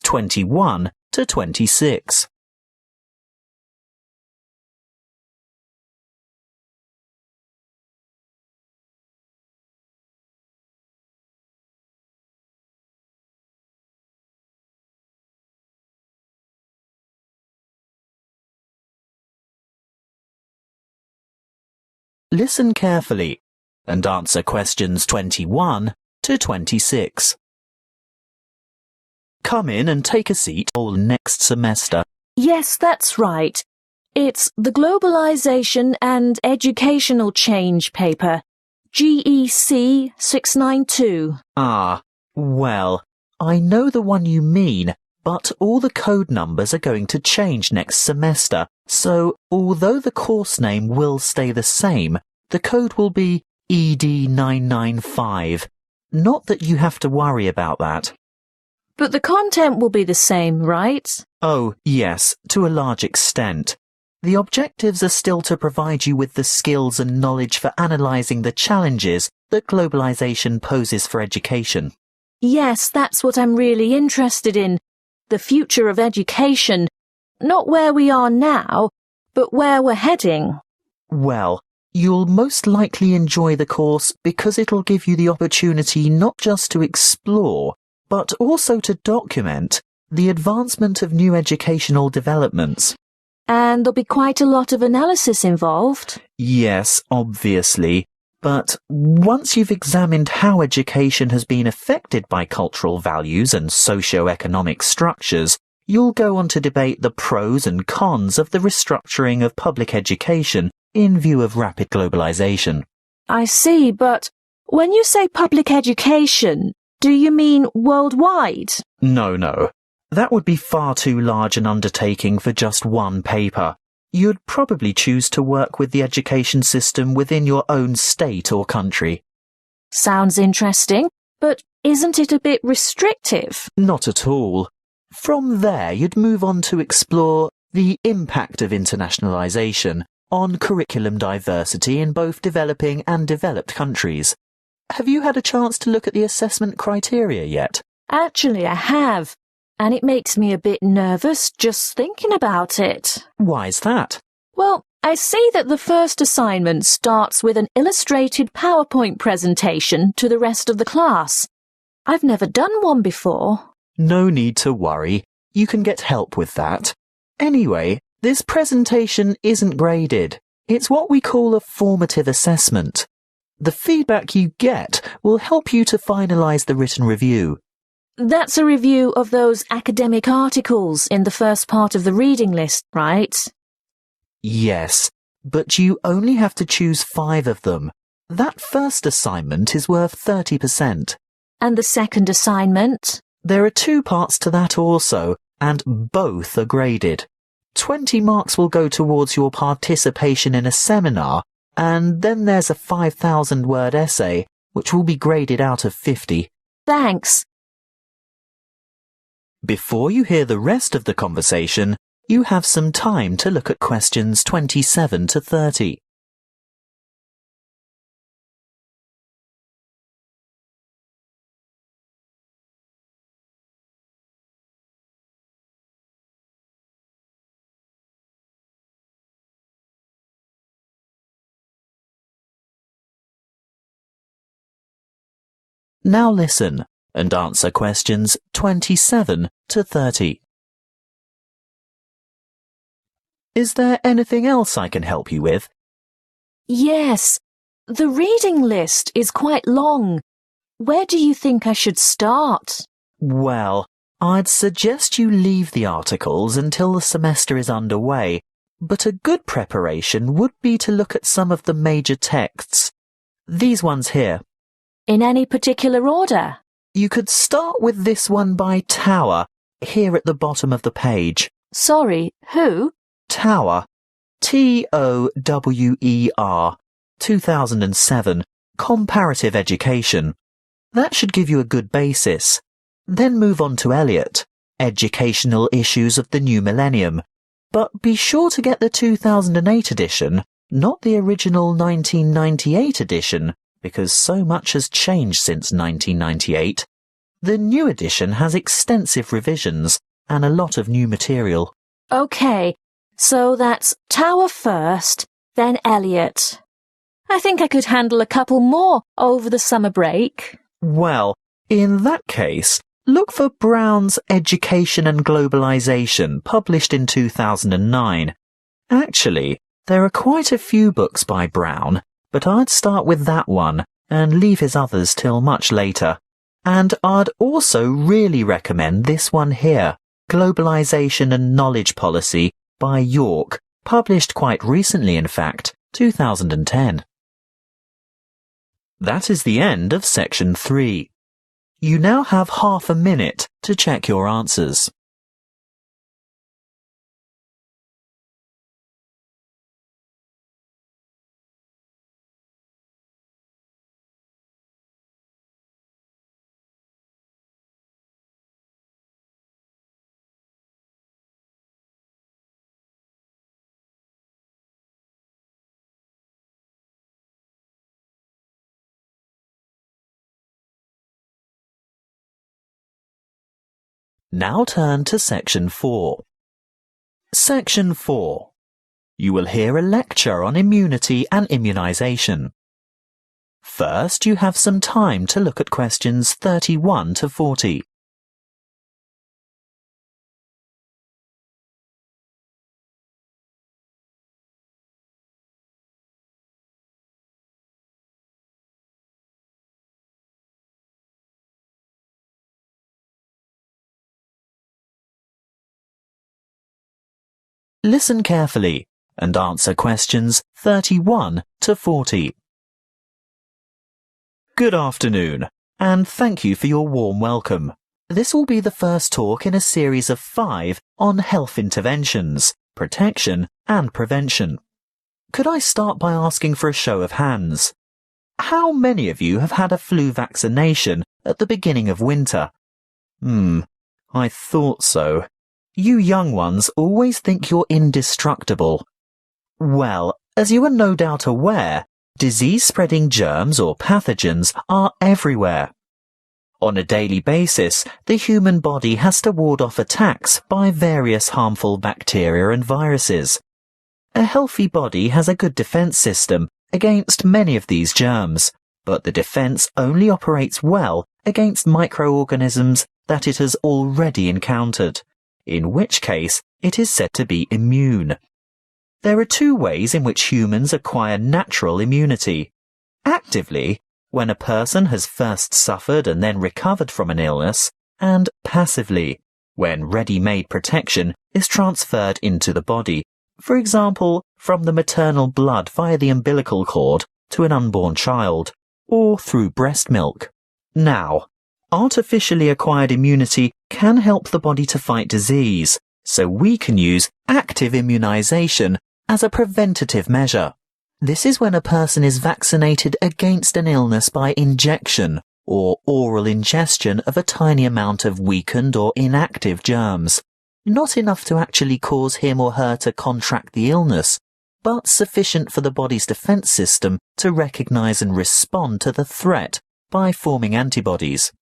21 to 26. Listen carefully and answer questions 21 to 26. Come in and take a seat all next semester. Yes, that's right. It's the Globalization and Educational Change paper, GEC 692. Ah, well, I know the one you mean, but all the code numbers are going to change next semester, so although the course name will stay the same, the code will be ED995. Not that you have to worry about that. But the content will be the same, right? Oh, yes, to a large extent. The objectives are still to provide you with the skills and knowledge for analysing the challenges that globalisation poses for education. Yes, that's what I'm really interested in. The future of education. Not where we are now, but where we're heading. Well, you'll most likely enjoy the course because it'll give you the opportunity not just to explore, but also to document the advancement of new educational developments. And there'll be quite a lot of analysis involved. Yes, obviously. But once you've examined how education has been affected by cultural values and socio-economic structures, you'll go on to debate the pros and cons of the restructuring of public education in view of rapid globalization. I see, but when you say public education, do you mean worldwide? No. That would be far too large an undertaking for just one paper. You'd probably choose to work with the education system within your own state or country. Sounds interesting, but isn't it a bit restrictive? Not at all. From there, you'd move on to explore the impact of internationalization on curriculum diversity in both developing and developed countries. Have you had a chance to look at the assessment criteria yet? Actually, I have. And it makes me a bit nervous just thinking about it. Why's that? Well, I see that the first assignment starts with an illustrated PowerPoint presentation to the rest of the class. I've never done one before. No need to worry. You can get help with that. Anyway, this presentation isn't graded. It's what we call a formative assessment. The feedback you get will help you to finalise the written review. That's a review of those academic articles in the first part of the reading list, right? Yes, but you only have to choose 5 of them. That first assignment is worth 30%. And the second assignment? There are 2 parts to that also, and both are graded. 20 marks will go towards your participation in a seminar, and then there's a 5,000-word essay, which will be graded out of 50. Thanks. Before you hear the rest of the conversation, you have some time to look at questions 27 to 30. Now listen and answer questions 27 to 30. Is there anything else I can help you with? Yes, the reading list is quite long. Where do you think I should start? Well, I'd suggest you leave the articles until the semester is underway, but a good preparation would be to look at some of the major texts. These ones here. In any particular order? You could start with this one by Tower, here at the bottom of the page. Sorry, who? Tower. Tower. 2007. Comparative Education. That should give you a good basis. Then move on to Eliot. Educational Issues of the New Millennium. But be sure to get the 2008 edition, not the original 1998 edition, because so much has changed since 1998. The new edition has extensive revisions and a lot of new material. OK, so that's Tower first, then Eliot. I think I could handle a couple more over the summer break. Well, in that case, look for Brown's Education and Globalization, published in 2009. Actually, there are quite a few books by Brown, but I'd start with that one and leave his others till much later. And I'd also really recommend this one here, Globalization and Knowledge Policy by York, published quite recently, in fact, 2010. That is the end of section 3. You now have half a minute to check your answers. Now turn to section 4. Section 4. You will hear a lecture on immunity and immunization. First, you have some time to look at questions 31 to 40. Listen carefully and answer questions 31 to 40. Good afternoon, and thank you for your warm welcome. This will be the first talk in a series of 5 on health interventions, protection and prevention. Could I start by asking for a show of hands? How many of you have had a flu vaccination at the beginning of winter? I thought so. You young ones always think you're indestructible. Well, as you are no doubt aware, disease-spreading germs or pathogens are everywhere. On a daily basis, the human body has to ward off attacks by various harmful bacteria and viruses. A healthy body has a good defense system against many of these germs, but the defense only operates well against microorganisms that it has already encountered, in which case it is said to be immune. There are 2 ways in which humans acquire natural immunity. Actively, when a person has first suffered and then recovered from an illness, and passively, when ready-made protection is transferred into the body, for example, from the maternal blood via the umbilical cord to an unborn child, or through breast milk. Now, artificially acquired immunity can help the body to fight disease, so we can use active immunization as a preventative measure. This is when a person is vaccinated against an illness by injection or oral ingestion of a tiny amount of weakened or inactive germs, not enough to actually cause him or her to contract the illness, but sufficient for the body's defense system to recognize and respond to the threat by forming antibodies.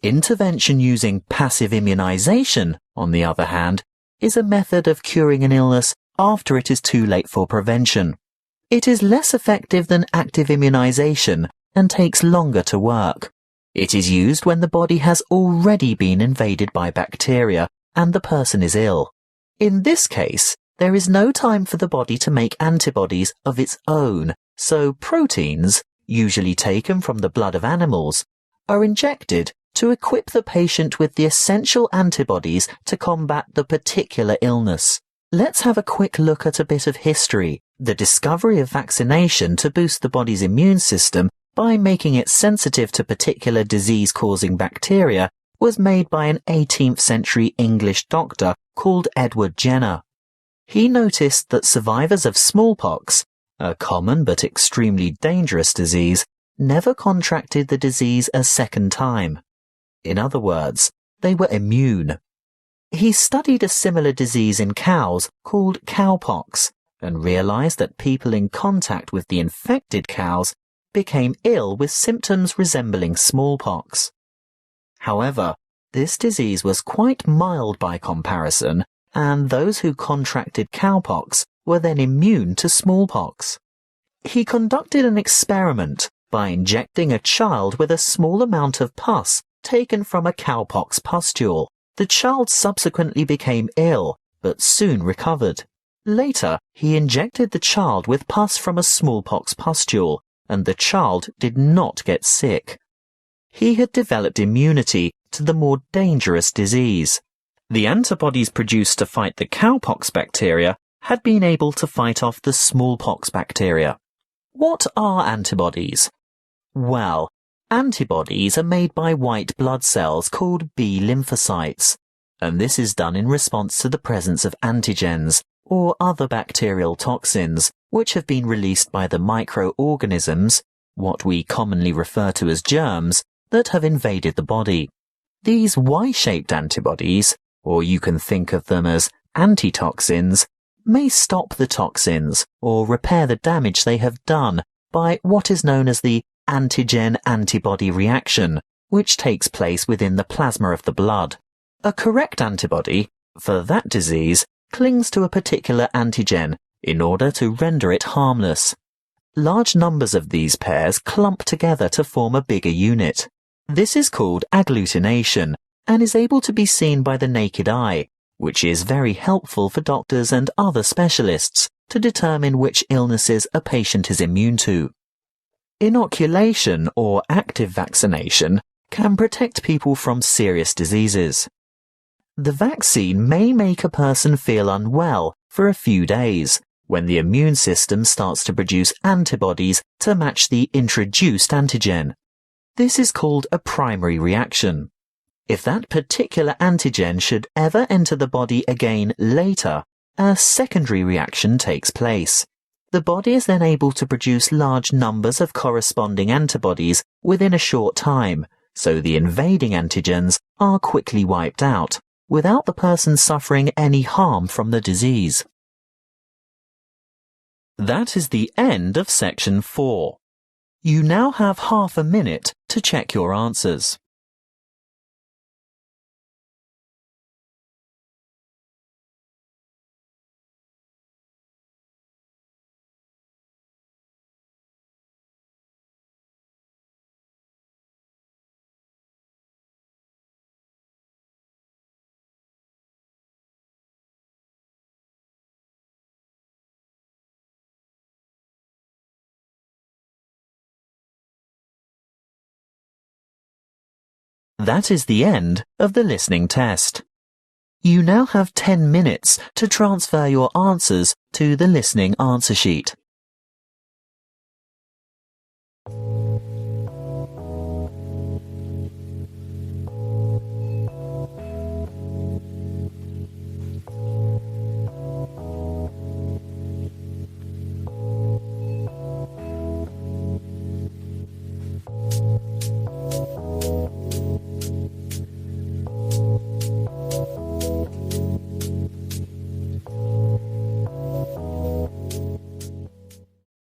Intervention using passive immunization, on the other hand, is a method of curing an illness after it is too late for prevention. It is less effective than active immunization and takes longer to work. It is used when the body has already been invaded by bacteria and the person is ill. In this case, there is no time for the body to make antibodies of its own, so proteins, usually taken from the blood of animals, are injected to equip the patient with the essential antibodies to combat the particular illness. Let's have a quick look at a bit of history. The discovery of vaccination to boost the body's immune system by making it sensitive to particular disease-causing bacteria was made by an 18th century English doctor called Edward Jenner. He noticed that survivors of smallpox, a common but extremely dangerous disease, never contracted the disease a second time. In other words, they were immune. He studied a similar disease in cows called cowpox and realized that people in contact with the infected cows became ill with symptoms resembling smallpox. However, this disease was quite mild by comparison, and those who contracted cowpox were then immune to smallpox. He conducted an experiment by injecting a child with a small amount of pus taken from a cowpox pustule. The child subsequently became ill, but soon recovered. Later, he injected the child with pus from a smallpox pustule, and the child did not get sick. He had developed immunity to the more dangerous disease. The antibodies produced to fight the cowpox bacteria had been able to fight off the smallpox bacteria. What are antibodies? Well, antibodies are made by white blood cells called B lymphocytes, and this is done in response to the presence of antigens, or other bacterial toxins, which have been released by the microorganisms, what we commonly refer to as germs, that have invaded the body. These Y-shaped antibodies, or you can think of them as antitoxins, may stop the toxins or repair the damage they have done by what is known as the antigen-antibody reaction, which takes place within the plasma of the blood. A correct antibody, for that disease, clings to a particular antigen in order to render it harmless. Large numbers of these pairs clump together to form a bigger unit. This is called agglutination and is able to be seen by the naked eye, which is very helpful for doctors and other specialists to determine which illnesses a patient is immune to. Inoculation or active vaccination can protect people from serious diseases. The vaccine may make a person feel unwell for a few days, when the immune system starts to produce antibodies to match the introduced antigen. This is called a primary reaction. If that particular antigen should ever enter the body again later, a secondary reaction takes place. The body is then able to produce large numbers of corresponding antibodies within a short time, so the invading antigens are quickly wiped out, without the person suffering any harm from the disease. That is the end of section 4. You now have half a minute to check your answers. That is the end of the listening test. You now have 10 minutes to transfer your answers to the listening answer sheet.